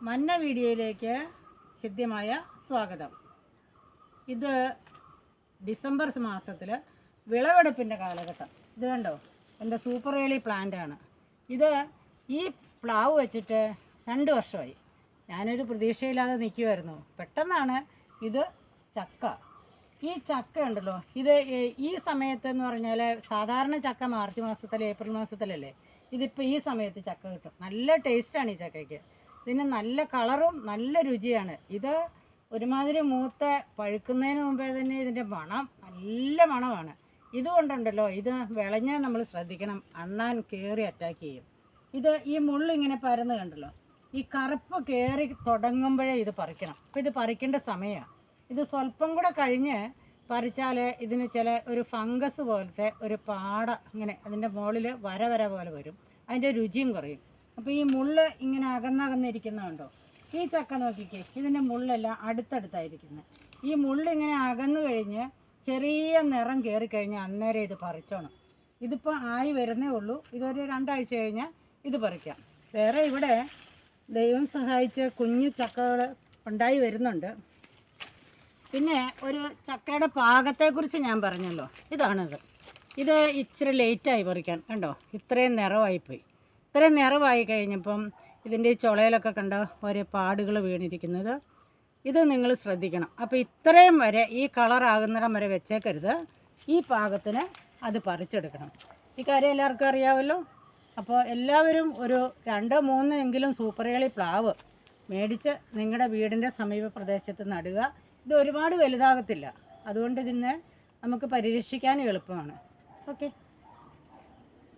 മന്ന വീഡിയോയിലേക്ക് ഹൃദ്യമായ സ്വാഗതം. ഇത് ഡിസംബർ മാസത്തിൽ വിളവെടുപ്പിൻ്റെ കാലഘട്ടം. ഇത് കണ്ടോ, എൻ്റെ സൂപ്പർ ഏളി പ്ലാന്റാണ്. ഇത് ഈ പ്ലാവ് വെച്ചിട്ട് 2 വർഷമായി. ഞാനൊരു പ്രതീക്ഷയില്ലാതെ നിൽക്കുമായിരുന്നു. പെട്ടെന്നാണ് ഇത് ചക്ക. ഈ ചക്ക ഉണ്ടല്ലോ, ഇത് ഈ സമയത്തെന്ന് പറഞ്ഞാൽ സാധാരണ ചക്ക മാർച്ച് മാസത്തിൽ ഏപ്രിൽ മാസത്തിലല്ലേ. ഇതിപ്പോൾ ഈ സമയത്ത് ചക്ക കിട്ടും. നല്ല ടേസ്റ്റാണ് ഈ ചക്കയ്ക്ക്. ഇതിന് നല്ല കളറും നല്ല രുചിയാണ്. ഇത് ഒരുമാതിരി മൂത്ത പഴുക്കുന്നതിന് മുമ്പേ തന്നെ ഇതിൻ്റെ മണം നല്ല മണമാണ്. ഇതുകൊണ്ടുണ്ടല്ലോ, ഇത് വിളഞ്ഞാൽ നമ്മൾ ശ്രദ്ധിക്കണം, അണ്ണാൻ കയറി അറ്റാക്ക് ചെയ്യും. ഇത് ഈ മുള്ളിങ്ങനെ പരന്ന് കണ്ടല്ലോ, ഈ കറുപ്പ് കയറി തുടങ്ങുമ്പോഴേ ഇത് പറിക്കണം. അപ്പോൾ ഇത് പറിക്കേണ്ട സമയമാണ്. ഇത് സ്വല്പം കൂടെ കഴിഞ്ഞ് പറിച്ചാൽ ഇതിന് ഒരു ഫംഗസ് പോലത്തെ ഒരു പാട ഇങ്ങനെ അതിൻ്റെ മുകളിൽ വര പോലെ വരും. അതിൻ്റെ രുചിയും കുറയും. അപ്പോൾ ഈ മുള്ള് ഇങ്ങനെ അകന്നകന്നിരിക്കുന്നതുണ്ടോ, ഈ ചക്ക നോക്കിക്കേ, ഇതിൻ്റെ മുള്ളെല്ലാം അടുത്തടുത്തായിരിക്കുന്നത്. ഈ മുള്ളിങ്ങനെ അകന്നു കഴിഞ്ഞ് ചെറിയ നിറം കയറിക്കഴിഞ്ഞാൽ അന്നേരം ഇത് പറിച്ചോണം. ഇതിപ്പോൾ ആയി വരുന്നേ ഉള്ളൂ. ഇതൊരു 2 ആഴ്ച കഴിഞ്ഞാൽ ഇത് പറിക്കാം. വേറെ ഇവിടെ ദൈവം സഹായിച്ച് കുഞ്ഞു ചക്കകൾ ഉണ്ടായി വരുന്നുണ്ട്. പിന്നെ ഒരു ചക്കയുടെ പാകത്തെക്കുറിച്ച് ഞാൻ പറഞ്ഞല്ലോ, ഇതാണിത്. ഇത് ഇച്ചിരി ലേറ്റായി പറിക്കാൻ. കണ്ടോ, ഇത്രയും നിറവായിപ്പോയി. ഇത്രയും നിറവായി കഴിഞ്ഞപ്പം ഇതിൻ്റെ ചുളയിലൊക്കെ കണ്ടോ ഓരോ പാടുകൾ വീണിരിക്കുന്നത്. ഇത് നിങ്ങൾ ശ്രദ്ധിക്കണം. അപ്പോൾ ഇത്രയും വരെ ഈ കളറാകുന്നിടം വരെ വെച്ചേക്കരുത്. ഈ പാകത്തിന് അത് പറിച്ചെടുക്കണം. ഈ കാര്യം എല്ലാവർക്കും അറിയാമല്ലോ. അപ്പോൾ എല്ലാവരും ഒരു 2-3 എങ്കിലും സൂപ്പർ ഏളി പ്ലാവ് മേടിച്ച് നിങ്ങളുടെ വീടിൻ്റെ സമീപ പ്രദേശത്ത് നടുക. ഇത് ഒരുപാട് വലുതാകത്തില്ല, അതുകൊണ്ട് ഇതിനെ നമുക്ക് പരിരക്ഷിക്കാനും എളുപ്പമാണ്. ഓക്കെ.